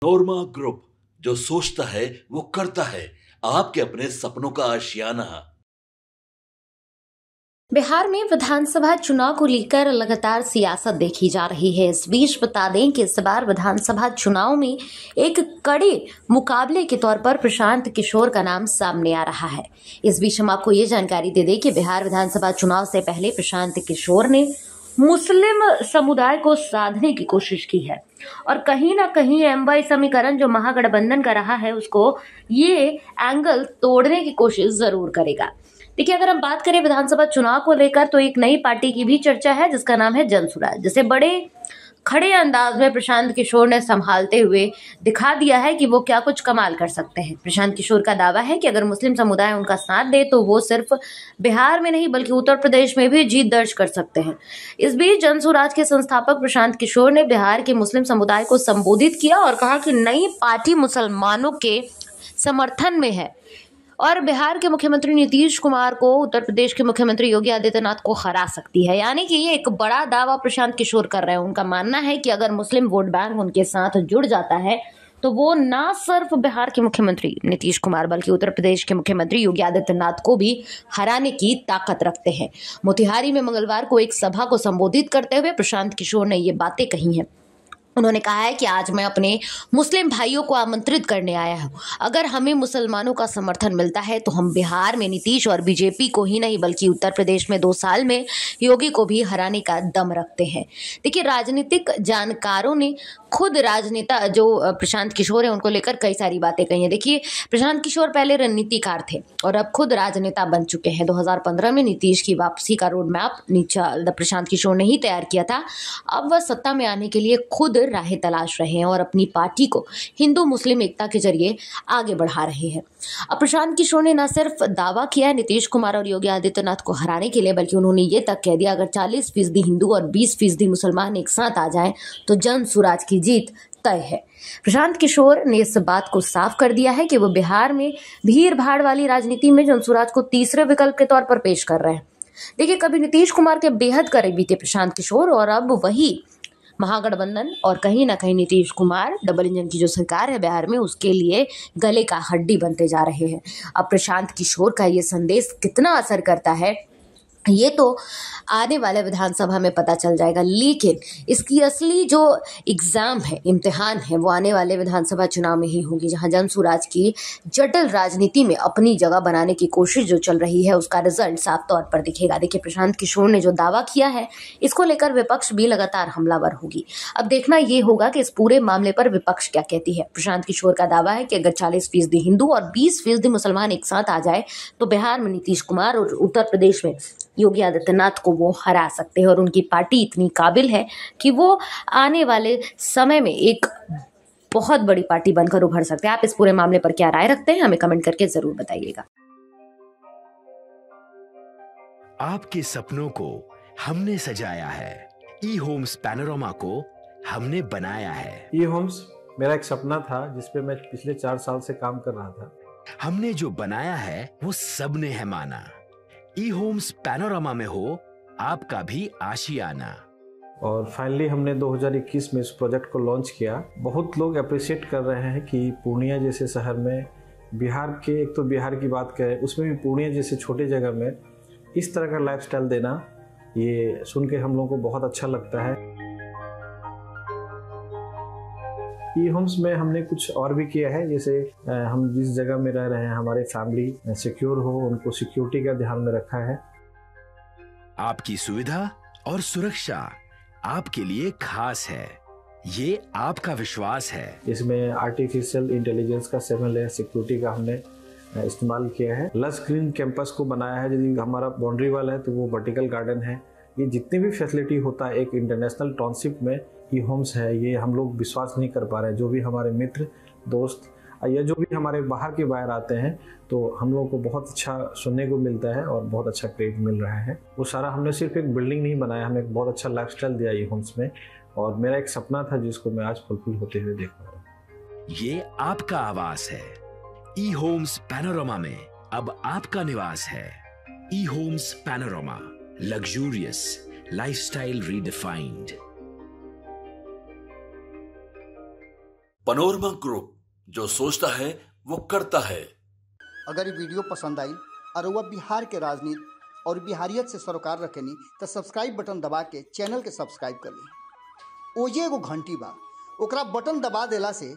नोरमा group, जो सोचता है वो करता है। आपके अपने सपनों का आशियाना। बिहार में विधानसभा चुनाव को लेकर लगातार सियासत देखी जा रही है। इस बीच बता दें कि इस बार विधानसभा चुनाव में एक कड़े मुकाबले के तौर पर प्रशांत किशोर का नाम सामने आ रहा है। इस बीच हम आपको ये जानकारी दे दें कि बिहार विधानसभा चुनाव से पहले प्रशांत किशोर ने मुस्लिम समुदाय को साधने की कोशिश की है और कहीं ना कहीं एमवाई समीकरण जो महागठबंधन का रहा है उसको ये एंगल तोड़ने की कोशिश जरूर करेगा। देखिए, अगर हम बात करें विधानसभा चुनाव को लेकर तो एक नई पार्टी की भी चर्चा है जिसका नाम है जनसुराज, जिसे बड़े खड़े अंदाज में प्रशांत किशोर ने संभालते हुए दिखा दिया है कि वो क्या कुछ कमाल कर सकते हैं। प्रशांत किशोर का दावा है कि अगर मुस्लिम समुदाय उनका साथ दे तो वो सिर्फ बिहार में नहीं बल्कि उत्तर प्रदेश में भी जीत दर्ज कर सकते हैं। इस बीच जनसुराज के संस्थापक प्रशांत किशोर ने बिहार के मुस्लिम समुदाय को संबोधित किया और कहा कि नई पार्टी मुसलमानों के समर्थन में है और बिहार के मुख्यमंत्री नीतीश कुमार को उत्तर प्रदेश के मुख्यमंत्री योगी आदित्यनाथ को हरा सकती है। यानी कि ये एक बड़ा दावा प्रशांत किशोर कर रहे हैं। उनका मानना है कि अगर मुस्लिम वोट बैंक उनके साथ जुड़ जाता है तो वो ना सिर्फ बिहार के मुख्यमंत्री नीतीश कुमार बल्कि उत्तर प्रदेश के मुख्यमंत्री योगी आदित्यनाथ को भी हराने की ताकत रखते हैं। मोतिहारी में मंगलवार को एक सभा को संबोधित करते हुए प्रशांत किशोर ने ये बातें कही हैं। उन्होंने कहा है कि आज मैं अपने मुस्लिम भाइयों को आमंत्रित करने आया हूं। अगर हमें मुसलमानों का समर्थन मिलता है तो हम बिहार में नीतीश और बीजेपी को ही नहीं बल्कि उत्तर प्रदेश में 2 साल में योगी को भी हराने का दम रखते हैं। देखिए, राजनीतिक जानकारों ने खुद राजनेता जो प्रशांत किशोर है उनको लेकर कई सारी बातें कही हैं। देखिए, प्रशांत किशोर पहले रणनीतिकार थे और अब खुद राजनेता बन चुके हैं। 2015 में नीतीश की वापसी का रोड मैप प्रशांत किशोर ने ही तैयार किया था। अब वह सत्ता में आने के लिए खुद राहें तलाश रहे हैं और अपनी पार्टी को हिंदू मुस्लिम एकता के जरिए आगे बढ़ा रहे हैं। अब प्रशांत किशोर ने न सिर्फ दावा किया है नीतीश कुमार और योगी आदित्यनाथ को हराने के लिए, बल्कि उन्होंने ये तक कह दिया अगर 40% हिंदू और 20% मुसलमान एक साथ आ जाएं तो जनसुराज की जीत तय है। प्रशांत किशोर ने इस बात को साफ कर दिया है कि वो बिहार में भीड़ भाड़ वाली राजनीति में जनसुराज को तीसरे विकल्प के तौर पर पेश कर रहे हैं। देखिए, कभी नीतीश कुमार के बेहद करीबी थे प्रशांत किशोर और अब वही महागठबंधन और कहीं ना कहीं नीतीश कुमार डबल इंजन की जो सरकार है बिहार में उसके लिए गले का हड्डी बनते जा रहे हैं। अब प्रशांत किशोर का ये संदेश कितना असर करता है ये तो आने वाले विधानसभा में पता चल जाएगा, लेकिन इसकी असली जो एग्जाम है, इम्तिहान है, वो आने वाले विधानसभा चुनाव में ही होगी, जहां जनसुराज की जटिल राजनीति में अपनी जगह बनाने की कोशिश जो चल रही है उसका रिजल्ट साफ तौर पर दिखेगा। देखिए, प्रशांत किशोर ने जो दावा किया है इसको लेकर विपक्ष भी लगातार हमलावर होगी। अब देखना ये होगा कि इस पूरे मामले पर विपक्ष क्या कहती है। प्रशांत किशोर का दावा है कि अगर 40% हिंदू और 20% मुसलमान एक साथ आ जाए तो बिहार में नीतीश कुमार और उत्तर प्रदेश में योगी आदित्यनाथ को वो हरा सकते हैं और उनकी पार्टी इतनी काबिल है कि वो आने वाले समय में एक बहुत बड़ी पार्टी बनकर उभर सकते हैं। आप इस पूरे मामले पर क्या राय रखते हैं हमें कमेंट करके जरूर बताइएगा। आपके सपनों को हमने सजाया है, ई होम्स पैनोरमा को हमने बनाया है। ई होम्स मेरा एक सपना था जिसपे मैं पिछले 4 साल से काम कर रहा था। हमने जो बनाया है वो सबने है माना। ई होम्स पैनोरमा में हो आपका भी आशियाना। और फाइनली हमने 2021 में इस प्रोजेक्ट को लॉन्च किया। बहुत लोग अप्रिशिएट कर रहे हैं कि पूर्णिया जैसे शहर में बिहार के, एक तो बिहार की बात करें उसमें भी पूर्णिया जैसे छोटे जगह में इस तरह का लाइफस्टाइल देना, ये सुन के हम लोगों को बहुत अच्छा लगता है। ई होम्स में हमने कुछ और भी किया है, जैसे हम जिस जगह में रह रहे हैं हमारे फैमिली सिक्योर हो, उनको सिक्योरिटी का ध्यान में रखा है। आपकी सुविधा और सुरक्षा आपके लिए खास है, ये आपका विश्वास है। इसमें आर्टिफिशियल इंटेलिजेंस का 7 लेयर सिक्योरिटी का हमने इस्तेमाल किया है। लस ग्रीन कैंपस को बनाया है। यदि हमारा बाउंड्री वाल है तो वो वर्टिकल गार्डन है। ये जितनी भी फैसिलिटी होता है एक इंटरनेशनल टाउनशिप में ई होम्स है, ये हम लोग विश्वास नहीं कर पा रहे हैं। जो भी हमारे मित्र दोस्त या जो भी हमारे बाहर के बाहर आते हैं तो हम लोगों को बहुत अच्छा सुनने को मिलता है और बहुत अच्छा क्रेडिट मिल रहा है। वो सारा हमने सिर्फ एक बिल्डिंग नहीं बनाया, हमें एक बहुत अच्छा लाइफस्टाइल दिया ई होम्स में, और मेरा एक सपना था जिसको मैं आज फुलफिल होते हुए देख रहा हूँ। ये आपका आवास है। ई होम्स पैनोरमा में अब आपका निवास है। E Homes Panorama, luxurious lifestyle redefined. Panorama Group, जो सोचता है वो करता है। अगर ये वीडियो पसंद आई और वह बिहार के राजनीति और बिहारियत से सरोकार रखेनी तो सब्सक्राइब बटन दबा के चैनल के सब्सक्राइब कर ली। ओजे एगो घंटी बा, ओकरा बटन दबा देला से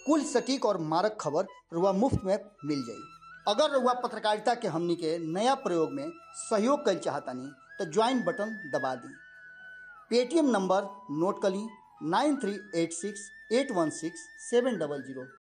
कुल सटीक और मारक खबर रुआ मुफ्त में मिल जाई। अगर रुआ पत्रकारिता के हमनी के नया प्रयोग में सहयोग कर चाहतानी तो ज्वाइन बटन दबा दी। पेटीएम नंबर नोट कर ली 9386816700।